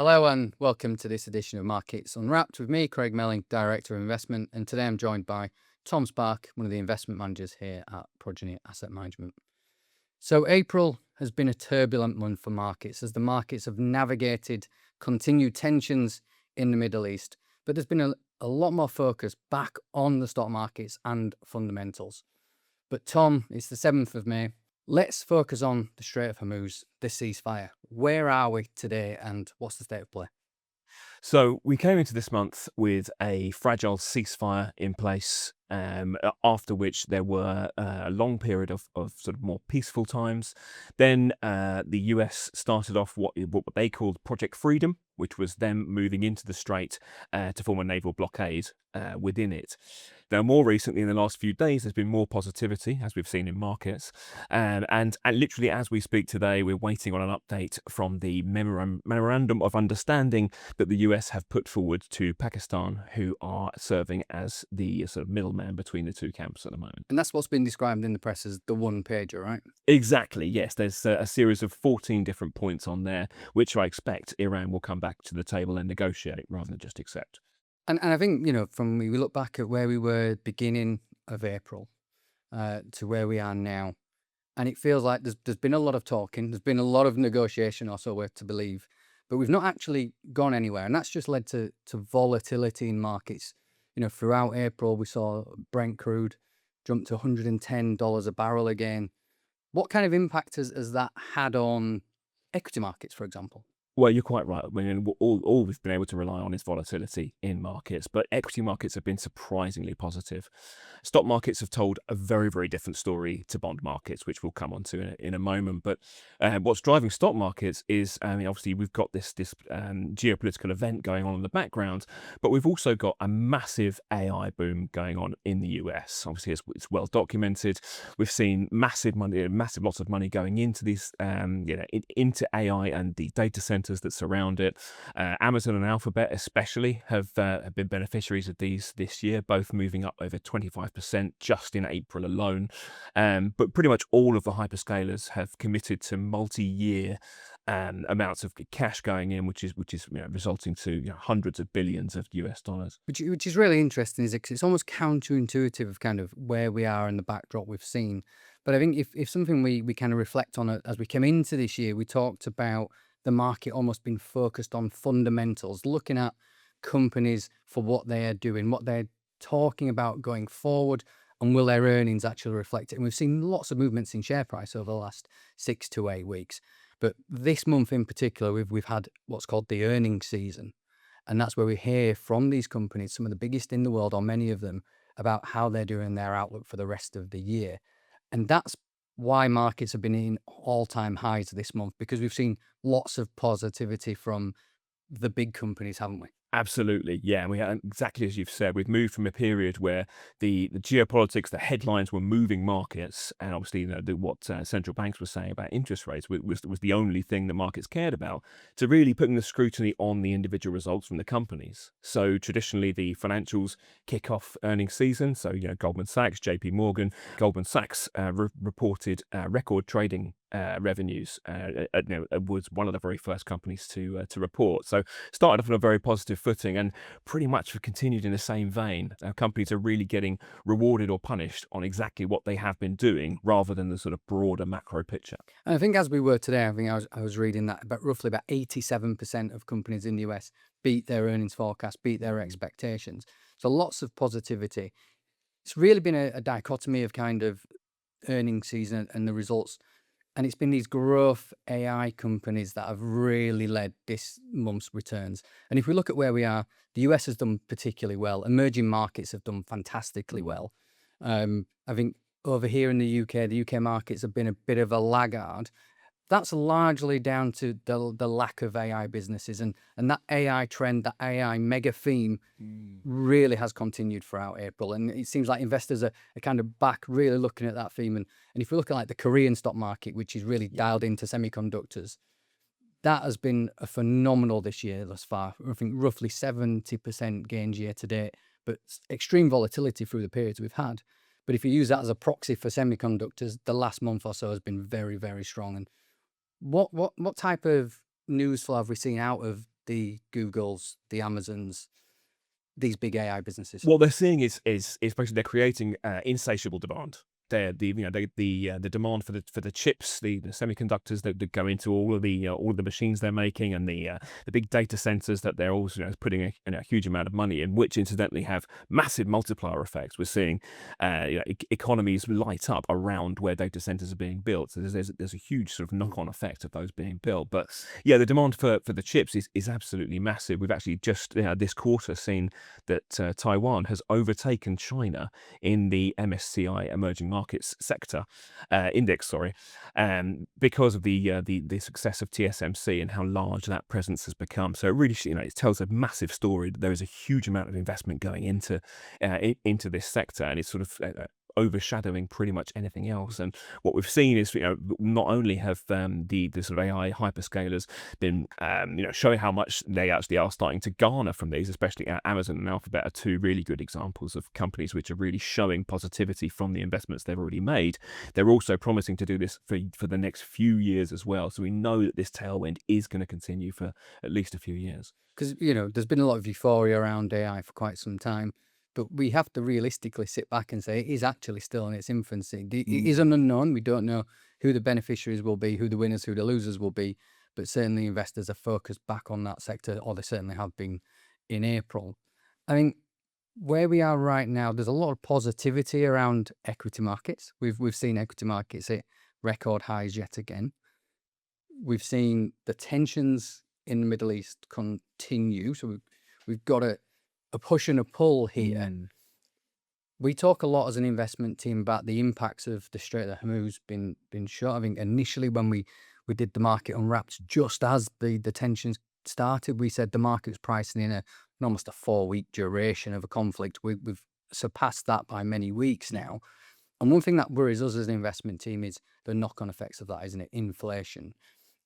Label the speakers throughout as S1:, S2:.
S1: Hello and welcome to this edition of Markets Unwrapped with me, Craig Melling, Director of Investment, and today I'm joined by Tom Sparke, one of the investment managers here at Progeny Asset Management. So April has been a turbulent month for markets as the markets have navigated continued tensions in the Middle East, but there's been a lot more focus back on the stock markets and fundamentals. But Tom, it's the 7th of May. Let's focus on the Strait of Hormuz, the ceasefire. Where are we today and what's the state of play?
S2: So we came into this month with a fragile ceasefire in place, after which there were a long period of sort of more peaceful times. Then the US started off what they called Project Freedom, which was them moving into the strait to form a naval blockade within it. Now, more recently, in the last few days, there's been more positivity, as we've seen in markets. And literally, as we speak today, we're waiting on an update from the Memorandum of Understanding that the US have put forward to Pakistan, who are serving as the sort of middleman between the two camps at the moment.
S1: And that's what's been described in the press as the one pager, right?
S2: Exactly, yes. There's a series of 14 different points on there, which I expect Iran will come back to the table and negotiate rather than just accept.
S1: And I think, from we look back at where we were beginning of April to where we are now, and it feels like there's been a lot of talking, there's been a lot of negotiation, also we're to believe, but we've not actually gone anywhere. And that's just led to volatility in markets. Throughout April, we saw Brent crude jump to $110 a barrel again. What kind of impact has that had on equity markets, for example?
S2: Well, you're quite right. I mean, all we've been able to rely on is volatility in markets, but equity markets have been surprisingly positive. Stock markets have told a very, very different story to bond markets, which we'll come on to in a moment. But what's driving stock markets is, I mean, obviously we've got this geopolitical event going on in the background, but we've also got a massive AI boom going on in the US. Obviously, it's well documented. We've seen massive money, massive lots of money going into these, into AI and the data centers that surround it. Amazon and Alphabet especially have been beneficiaries of these this year, both moving up over 25% just in April alone. But pretty much all of the hyperscalers have committed to multi-year amounts of cash going in, which is resulting to hundreds of billions of US dollars.
S1: Which is really interesting, is it? 'Cause it's almost counterintuitive of kind of where we are and the backdrop we've seen. But I think if something we kind of reflect on it as we came into this year, we talked about the market almost being focused on fundamentals, looking at companies for what they are doing, what they're talking about going forward, and will their earnings actually reflect it? And we've seen lots of movements in share price over the last 6 to 8 weeks. But this month in particular, we've had what's called the earnings season. And that's where we hear from these companies, some of the biggest in the world, or many of them, about how they're doing their outlook for the rest of the year. And that's why markets have been in all-time highs this month, because we've seen lots of positivity from the big companies, haven't we?
S2: Absolutely, yeah. And we had, exactly as you've said, we've moved from a period where the geopolitics, the headlines were moving markets, and obviously, what central banks were saying about interest rates was the only thing that markets cared about, to really putting the scrutiny on the individual results from the companies. So traditionally, the financials kick off earnings season. So Goldman Sachs, J.P. Morgan, Goldman Sachs reported record trading revenues. Was one of the very first companies to report. So started off on a very positive footing and pretty much have continued in the same vein. Companies are really getting rewarded or punished on exactly what they have been doing rather than the sort of broader macro picture.
S1: And I think as we were today, I think I was reading that roughly about 87% of companies in the US beat their earnings forecast, beat their expectations. So lots of positivity. It's really been a dichotomy of kind of earnings season and the results. And it's been these growth AI companies that have really led this month's returns. And if we look at where we are, the US has done particularly well. Emerging markets have done fantastically well. I think over here in the UK markets have been a bit of a laggard. That's largely down to the lack of AI businesses, and that AI trend, that AI mega theme really has continued throughout April. And it seems like investors are kind of back really looking at that theme. And if we look at like the Korean stock market, which is really dialed into semiconductors, that has been a phenomenal this year thus far. I think roughly 70% gains year to date, but extreme volatility through the periods we've had. But if you use that as a proxy for semiconductors, the last month or so has been very, very strong. And what type of news flow have we seen out of the Googles, the Amazons, these big AI businesses?
S2: What they're seeing is basically they're creating insatiable demand. The demand for the chips, the semiconductors that go into all of the machines they're making, and the big data centers that they're also putting a huge amount of money in, which incidentally have massive multiplier effects. We're seeing economies light up around where data centers are being built. So there's a huge sort of knock-on effect of those being built. But yeah, the demand for the chips is absolutely massive. We've actually just this quarter seen that Taiwan has overtaken China in the MSCI emerging markets sector index, sorry, because of the success of TSMC and how large that presence has become. So it really, it tells a massive story. There is a huge amount of investment going into this sector, and it's sort of overshadowing pretty much anything else. And what we've seen is, not only have the sort of AI hyperscalers been, showing how much they actually are starting to garner from these, especially Amazon and Alphabet are two really good examples of companies which are really showing positivity from the investments they've already made. They're also promising to do this for the next few years as well. So we know that this tailwind is going to continue for at least a few years.
S1: Because, there's been a lot of euphoria around AI for quite some time, but we have to realistically sit back and say it is actually still in its infancy. It is an unknown. We don't know who the beneficiaries will be, who the winners, who the losers will be, but certainly investors are focused back on that sector, or they certainly have been in April. I mean, where we are right now, there's a lot of positivity around equity markets. We've seen equity markets hit record highs yet again. We've seen the tensions in the Middle East continue. So we've got a push and a pull here. We talk a lot as an investment team about the impacts of the Strait of Hormuz been short. I think initially when we did the Market Unwrapped, just as the tensions started, we said the market was pricing in almost a 4-week duration of a conflict. We've surpassed that by many weeks now. And one thing that worries us as an investment team is the knock-on effects of that, isn't it? Inflation.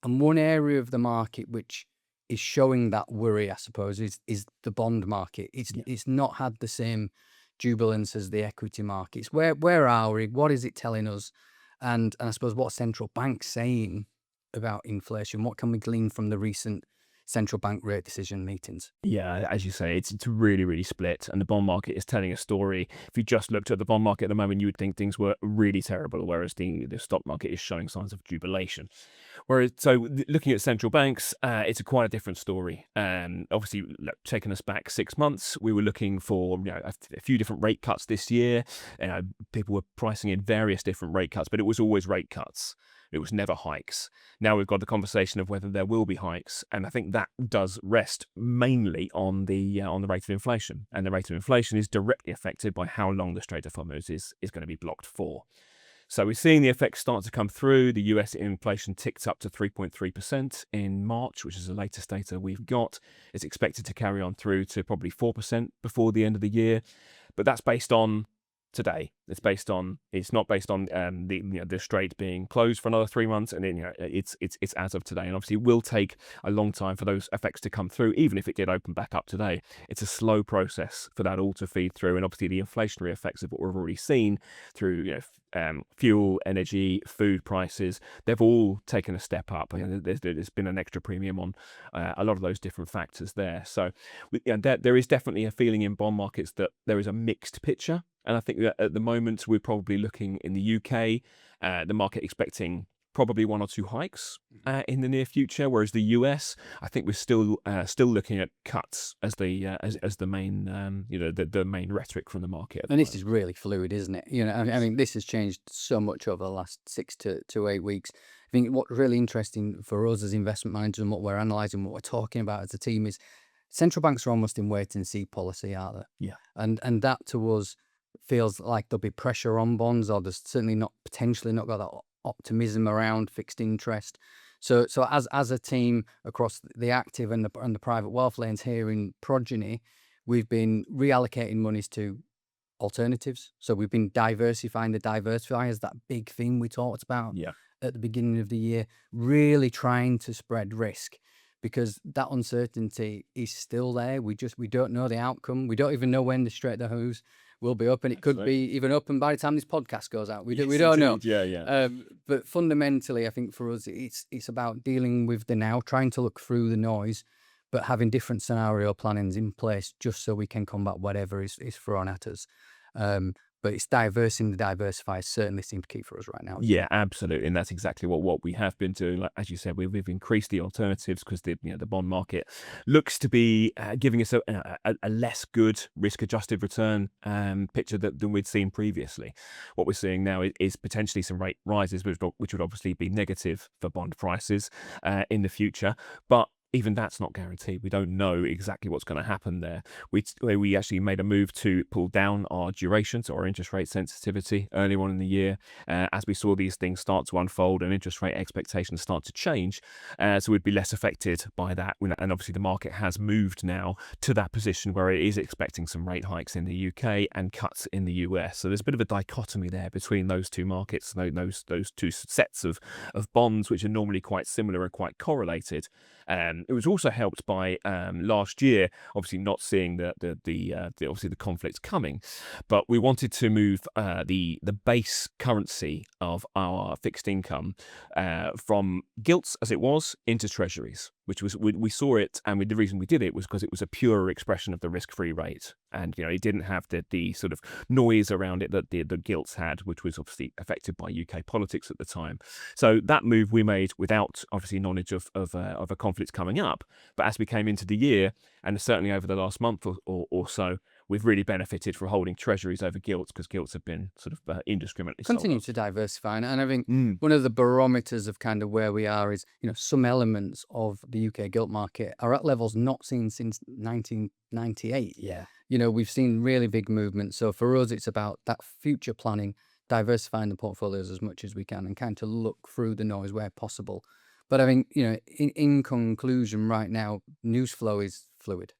S1: And one area of the market which is showing that worry, I suppose, is the bond market. It's not had the same jubilance as the equity markets. Where are we? What is it telling us? And I suppose what central banks saying about inflation? What can we glean from the recent central bank rate decision meetings?
S2: Yeah, as you say, it's really, really split, and the bond market is telling a story. If you just looked at the bond market at the moment, you would think things were really terrible, whereas the stock market is showing signs of jubilation. Looking at central banks, it's quite a different story. Obviously, taking us back 6 months, we were looking for a few different rate cuts this year. People were pricing in various different rate cuts, but it was always rate cuts. It was never hikes. Now we've got the conversation of whether there will be hikes, and I think that does rest mainly on the rate of inflation, and the rate of inflation is directly affected by how long the Strait of Hormuz is going to be blocked for. So we're seeing the effects start to come through. The US inflation ticked up to 3.3% in March, which is the latest data we've got. It's expected to carry on through to probably 4% before the end of the year, but that's based on today. It's not based on the strait being closed for another 3 months, and it's as of today. And obviously, it will take a long time for those effects to come through. Even if it did open back up today, it's a slow process for that all to feed through. And obviously, the inflationary effects of what we've already seen through fuel, energy, food prices, they've all taken a step up. There's been an extra premium on a lot of those different factors there. So there is definitely a feeling in bond markets that there is a mixed picture. And I think that at the moment, we're probably looking in the UK, the market expecting probably 1 or 2 hikes in the near future, whereas the US, I think we're still looking at cuts as the main the main rhetoric from the market.
S1: And this is really fluid, isn't it? I mean, this has changed so much over the last 6 to 8 weeks. I think what's really interesting for us as investment managers and what we're analysing, what we're talking about as a team is central banks are almost in wait and see policy, aren't they?
S2: Yeah.
S1: And that to us feels like there'll be pressure on bonds, or there's certainly potentially not got that optimism around fixed interest. So as a team across the active and the private wealth lanes here in Progeny, we've been reallocating monies to alternatives. So we've been diversifying. The diversifiers, that big thing we talked about at the beginning of the year, really trying to spread risk, because that uncertainty is still there. We don't know the outcome. We don't even know when the Strait of Hormuz will be open. It could be even open by the time this podcast goes out. We don't know.
S2: Yeah.
S1: But fundamentally, I think for us, it's about dealing with the now, trying to look through the noise, but having different scenario plannings in place just so we can combat whatever is thrown at us. But it's the diversifiers certainly seem key for us right now.
S2: Yeah, absolutely, and that's exactly what we have been doing. Like as you said, we've increased the alternatives because the bond market looks to be giving us a less good risk adjusted return picture than we'd seen previously. What we're seeing now is potentially some rate rises, which would obviously be negative for bond prices in the future, but even that's not guaranteed. We don't know exactly what's going to happen there. We actually made a move to pull down our duration, so our interest rate sensitivity earlier on in the year, as we saw these things start to unfold and interest rate expectations start to change. So we'd be less affected by that. And obviously the market has moved now to that position where it is expecting some rate hikes in the UK and cuts in the US. So there's a bit of a dichotomy there between those two markets, those two sets of bonds, which are normally quite similar and quite correlated. It was also helped by last year, obviously not seeing obviously the conflict coming, but we wanted to move the base currency of our fixed income from gilts as it was into treasuries, which was we saw it, and the reason we did it was because it was a pure expression of the risk-free rate, and it didn't have the sort of noise around it that the gilts had, which was obviously affected by UK politics at the time. So that move we made without obviously knowledge of a conflict coming up, but as we came into the year, and certainly over the last month or so, we've really benefited from holding treasuries over gilts because gilts have been sort of indiscriminately sold
S1: Continue
S2: off.
S1: to diversify, and I think one of the barometers of kind of where we are is some elements of the UK gilt market are at levels not seen since 1998.
S2: Yeah.
S1: We've seen really big movements. So for us, it's about that future planning, diversifying the portfolios as much as we can, and kind of look through the noise where possible. But I think in conclusion, right now, news flow is fluid.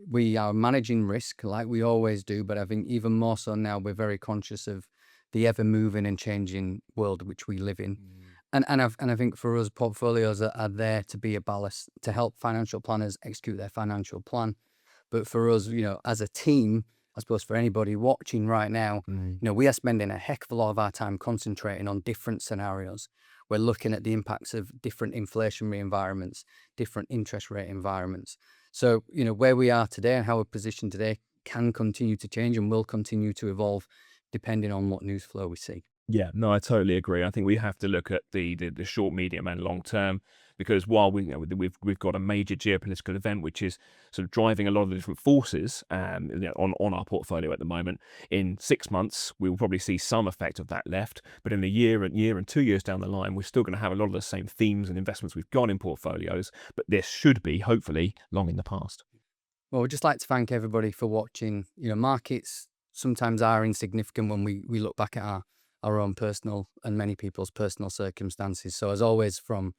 S1: We are managing risk like we always do, but I think even more so now, we're very conscious of the ever moving and changing world which we live in. And I think for us, portfolios are there to be a ballast to help financial planners execute their financial plan. But for us, as a team, I suppose for anybody watching right now, we are spending a heck of a lot of our time concentrating on different scenarios. We're looking at the impacts of different inflationary environments, different interest rate environments. So, where we are today and how we're positioned today can continue to change and will continue to evolve depending on what news flow we see.
S2: Yeah, no, I totally agree. I think we have to look at the short, medium, and long term, because while we've got a major geopolitical event which is sort of driving a lot of the different forces on our portfolio at the moment. In 6 months, we will probably see some effect of that left, but in a year and 2 years down the line, we're still going to have a lot of the same themes and investments we've got in portfolios. But this should be hopefully long in the past.
S1: Well, we'd just like to thank everybody for watching. Markets sometimes are insignificant when we look back at our own personal and many people's personal circumstances. So as always, from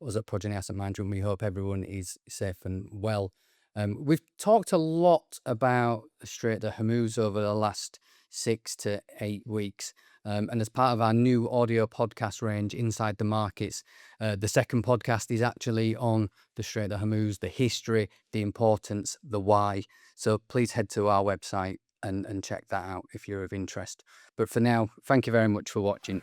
S1: us at Progeny Asset Management, we hope everyone is safe and well. We've talked a lot about the Strait of Hormuz over the last 6 to 8 weeks. And as part of our new audio podcast range, Inside the Markets, the second podcast is actually on the Strait of Hormuz, the history, the importance, the why. So please head to our website and check that out if you're of interest. But for now, thank you very much for watching.